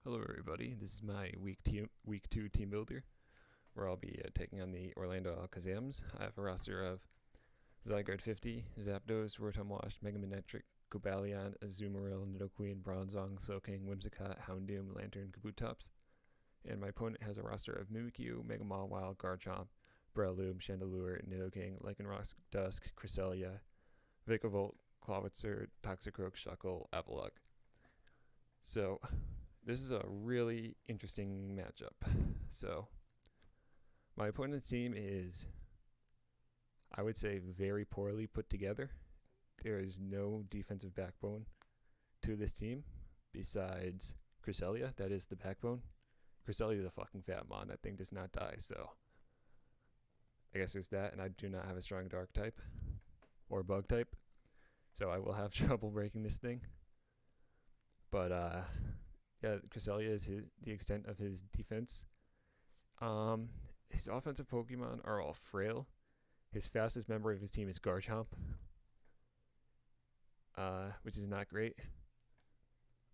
Hello, everybody. This is my week 2 team builder, where I'll be taking on the Orlando Alakazams. I have a roster of Zygarde 50, Zapdos, Rotom Wash, Mega Manectric, Cobalion, Azumarill, Nidoqueen, Bronzong, Slowking, Whimsicott, Houndoom, Lantern, Kabutops. And my opponent has a roster of Mimikyu, Mega Mawile, Garchomp, Breloom, Chandelure, Nidoking, Lycanroc, Dusk, Cresselia, Vikavolt, Clawitzer, Toxicroak, Shuckle, Avalugg. So, this is a really interesting matchup. So, my opponent's team is, I would say, very poorly put together. There is no defensive backbone to this team besides Cresselia. That is the backbone. Cresselia is a fucking fat mon. That thing does not die, so I guess there's that, and I do not have a strong dark type or bug type, so I will have trouble breaking this thing. But, yeah, Cresselia is the extent of his defense. His offensive Pokemon are all frail. His fastest member of his team is Garchomp, which is not great.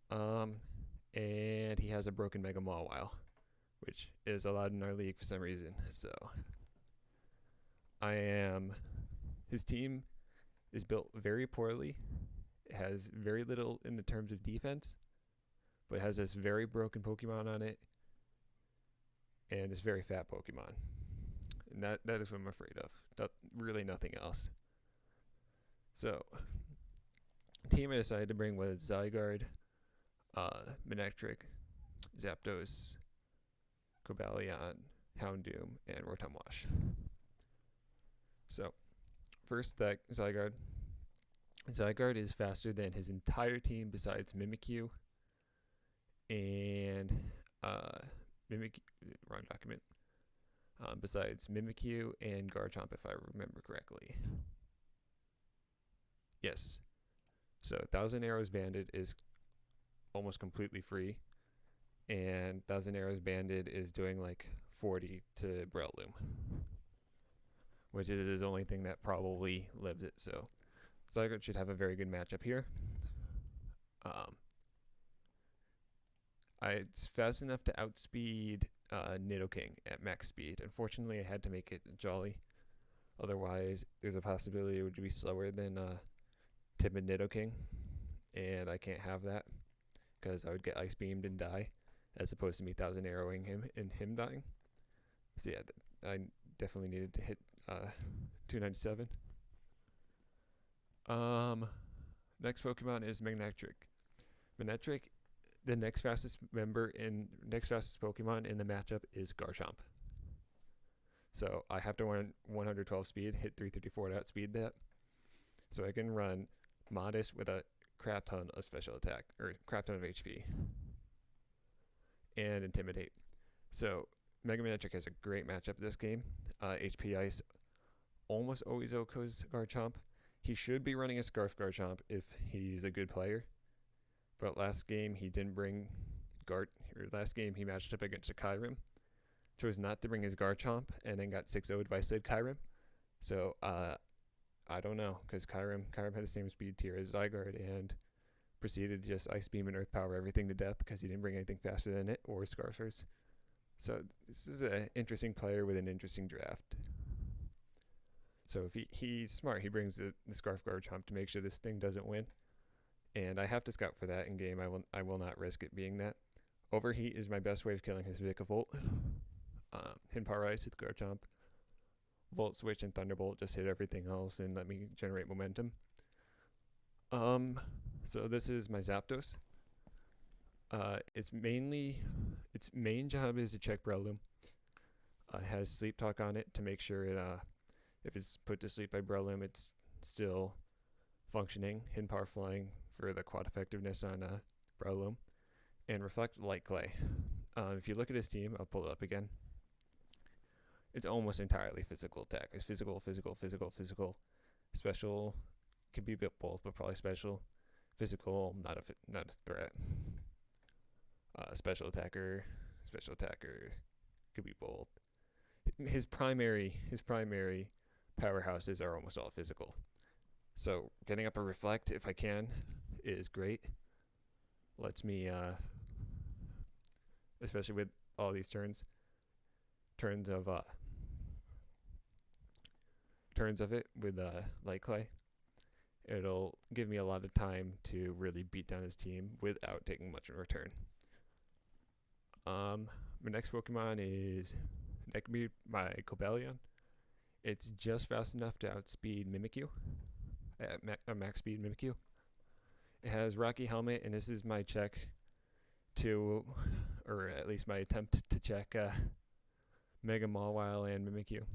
And he has a broken Mega Mawile, which is allowed in our league for some reason. So, his team is built very poorly. It has very little in the terms of defense, but it has this very broken Pokemon on it, and this very fat Pokemon. And that is what I'm afraid of. Really nothing else. So, team I decided to bring was Zygarde, Manectric, Zapdos, Cobalion, Houndoom, and Rotom Wash. So, first that Zygarde. Zygarde is faster than his entire team besides Mimikyu and wrong document. Besides Mimikyu and Garchomp, if I remember correctly. Yes. So 1,000 Arrows Banded is almost completely free, and 1,000 Arrows Banded is doing like 40 to Breloom, which is his only thing that probably lives it. So Zygarde should have a very good matchup here. It's fast enough to outspeed Nidoking at max speed. Unfortunately, I had to make it Jolly. Otherwise, there's a possibility it would be slower than timid Nidoking, and I can't have that because I would get Ice Beamed and die, as opposed to me 1,000 arrowing him and him dying. So yeah, I definitely needed to hit 297. Next Pokemon is Manectric. Manectric, the next fastest Pokemon in the matchup is Garchomp. So I have to run 112 speed, hit 334 to outspeed that. So I can run Modest with a crap ton of special attack, or crap ton of HP. And Intimidate. So Mega Manectric has a great matchup this game. HP Ice almost always OHKOs Garchomp. He should be running a Scarf Garchomp if he's a good player. But last game he didn't bring last game he matched up against a Kyurem. Chose not to bring his Garchomp and then got 6-0'd by said Kyurem. So I don't know, because Kyurem had the same speed tier as Zygarde and proceeded to just Ice Beam and Earth Power everything to death because he didn't bring anything faster than it or Scarfers. So this is an interesting player with an interesting draft. So if he's smart, he brings the Scarf Garchomp to make sure this thing doesn't win. And I have to scout for that in game. I will not risk it being that. Overheat is my best way of killing his Vikavolt. Hinpar Ice with Garchomp. Volt Switch and Thunderbolt just hit everything else and let me generate momentum. So this is my Zapdos. Its main job is to check Breloom. It has Sleep Talk on it to make sure it if it's put to sleep by Breloom, it's still functioning. Hinpar Flying for the quad effectiveness on Breloom, and Reflect Light Clay. If you look at his team, I'll pull it up again. It's almost entirely physical attack. It's physical, physical, physical, physical. Special could be both, but probably special. Physical, not a threat. Special attacker could be both. His primary powerhouses are almost all physical. So getting up a Reflect if I can is great. Lets me especially with all these turns of it with Light Clay. It'll give me a lot of time to really beat down his team without taking much in return. My next Pokemon is my Cobalion. It's just fast enough to outspeed Mimikyu at max speed Mimikyu. It has Rocky Helmet, and this is my check to, or at least my attempt to check Mega Mawile and Mimikyu.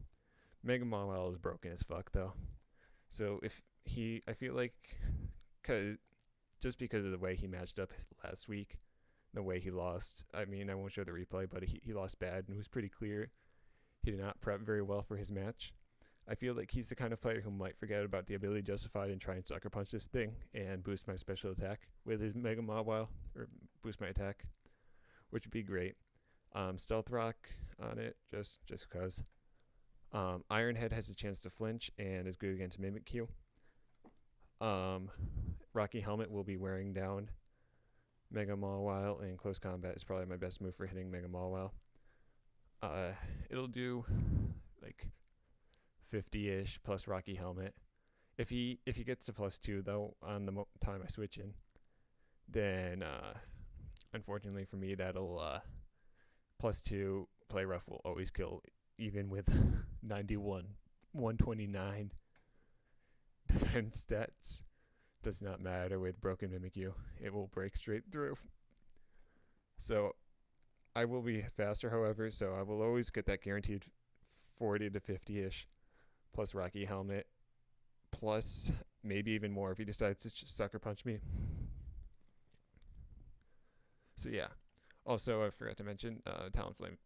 Mega Mawile is broken as fuck though. So I feel like, just because of the way he matched up last week, the way he lost. I mean, I won't show the replay, but he lost bad, and it was pretty clear he did not prep very well for his match. I feel like he's the kind of player who might forget about the ability Justified and try and sucker punch this thing and boost my special attack with his Mega Mawile, or boost my attack, which would be great. Stealth Rock on it, just because. Iron Head has a chance to flinch and is good against Mimikyu. Rocky Helmet will be wearing down Mega Mawile, and Close Combat is probably my best move for hitting Mega Mawile. It'll do like 50-ish plus Rocky Helmet. If he gets to +2 though on the time I switch in, then unfortunately for me that'll +2 Play Rough will always kill, even with 91, 129 defense stats. Does not matter with broken Mimikyu. It will break straight through. So I will be faster, however, so I will always get that guaranteed 40 to 50-ish plus Rocky Helmet, plus maybe even more if he decides to sucker punch me. So yeah. Also, I forgot to mention Talonflame.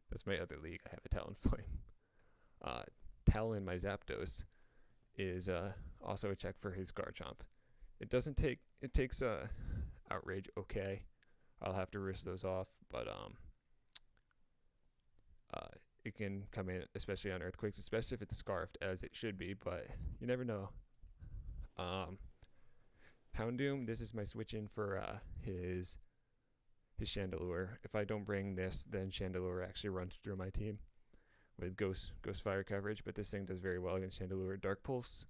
That's my other league. I have a Talonflame. Talon, my Zapdos, is also a check for his Garchomp. It takes Outrage okay. I'll have to risk those off, but it can come in, especially on Earthquakes, especially if it's scarfed, as it should be, but you never know. Houndoom, this is my switch in for his Chandelure. If I don't bring this, then Chandelure actually runs through my team with Ghost Fire coverage, but this thing does very well against Chandelure. Dark Pulse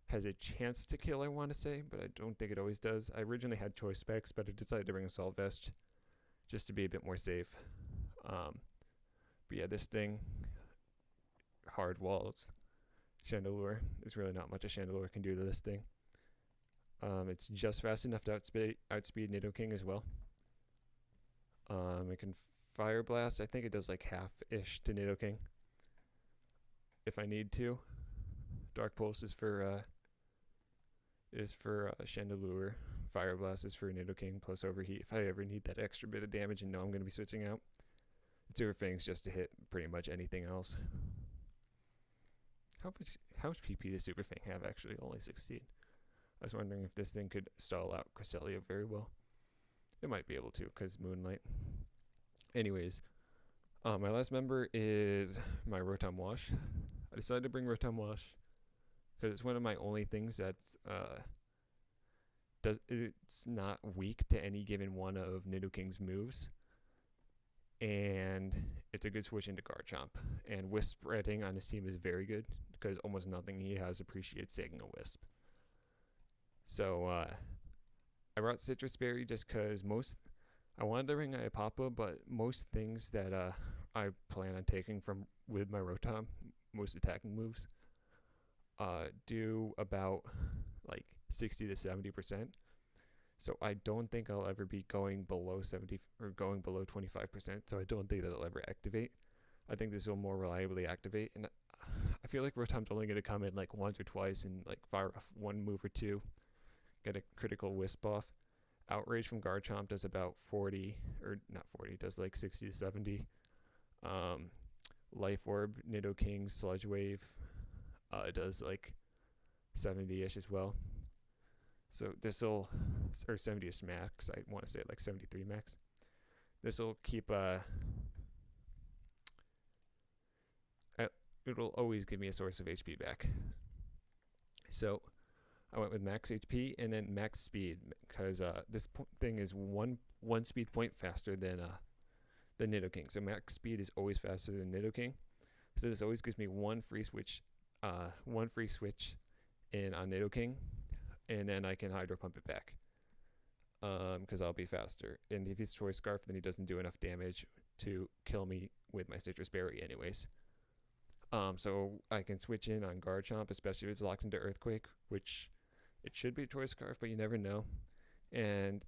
has a chance to kill, I want to say, but I don't think it always does. I originally had Choice Specs, but I decided to bring Assault Vest just to be a bit more safe. But yeah, this thing, hard walls Chandelure. There's really not much a Chandelure can do to this thing. It's just fast enough to outspeed Nidoking as well. It can Fire Blast. I think it does like half-ish to Nidoking if I need to. Dark Pulse is for Chandelure. Fire Blast is for Nidoking plus Overheat if I ever need that extra bit of damage and know I'm going to be switching out. Super Fangs just to hit pretty much anything else. How much PP does Super Fang have actually? Only 16. I was wondering if this thing could stall out Cresselia very well. It might be able to because Moonlight. Anyways, my last member is my Rotom Wash. I decided to bring Rotom Wash because it's one of my only things that's it's not weak to any given one of Nidoking's moves, and it's a good switch into Garchomp. And Wisp spreading on his team is very good because almost nothing he has appreciates taking a Wisp. So I brought Citrus Berry just because I wanted to bring Iapapa, but most things that I plan on taking with my Rotom, most attacking moves, do about like 60 to 70%. So I don't think I'll ever be going below 70 or going below 25%. So I don't think that'll ever activate. I think this will more reliably activate, and I feel like Rotom's only going to come in like once or twice and like fire off one move or two, get a critical Wisp off. Outrage from Garchomp does about 40, or not 40, does like 60 to 70. Life Orb, Nidoking, Sludge Wave, does like 70-ish as well. So this'll, or 70-ish max, I want to say like 73 max. This'll keep, it'll always give me a source of HP back. So I went with max HP and then max speed because this thing is one speed point faster than the Nidoking. So max speed is always faster than Nidoking. So this always gives me one free switch in on Nidoking, and then I can Hydro Pump it back because I'll be faster. And if he's Choice Scarf, then he doesn't do enough damage to kill me with my Citrus Berry anyways. So I can switch in on Garchomp, especially if it's locked into Earthquake, which it should be Choice Scarf, but you never know. And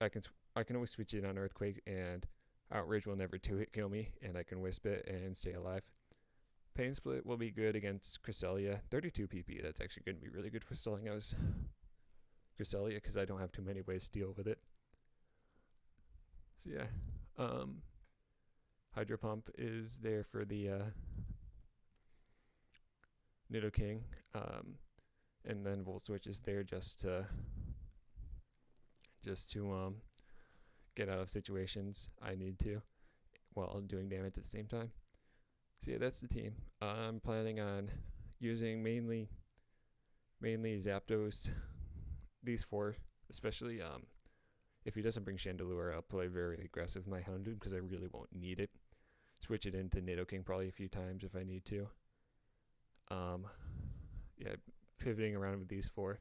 I can always switch in on Earthquake, and Outrage will never 2-hit kill me, and I can Wisp it and stay alive. Pain Split will be good against Cresselia. 32 PP, that's actually going to be really good for stalling out Cresselia because I don't have too many ways to deal with it. So yeah, Hydro Pump is there for the Nidoking, and then Volt Switch is there just to get out of situations I need to while doing damage at the same time. So yeah, that's the team. I'm planning on using mainly Zapdos. These 4, especially if he doesn't bring Chandelure, I'll play very aggressive with my Houndoom because I really won't need it. Switch it into Nidoking probably a few times if I need to. Yeah, pivoting around with these 4,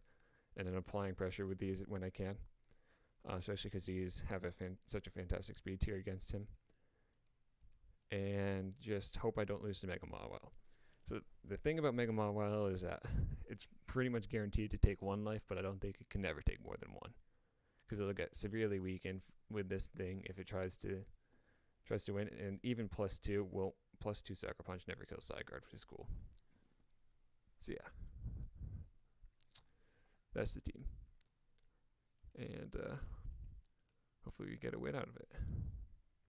and then applying pressure with these when I can. Especially because these have such a fantastic speed tier against him. And just hope I don't lose to Mega Mawile. So the thing about Mega Mawile is that it's pretty much guaranteed to take 1 life, but I don't think it can never take more than 1. Because it'll get severely weakened with this thing if it tries to win. And even +2 will +2 Sucker Punch never kills Zygarde, which is cool. So yeah. That's the team. And hopefully we get a win out of it.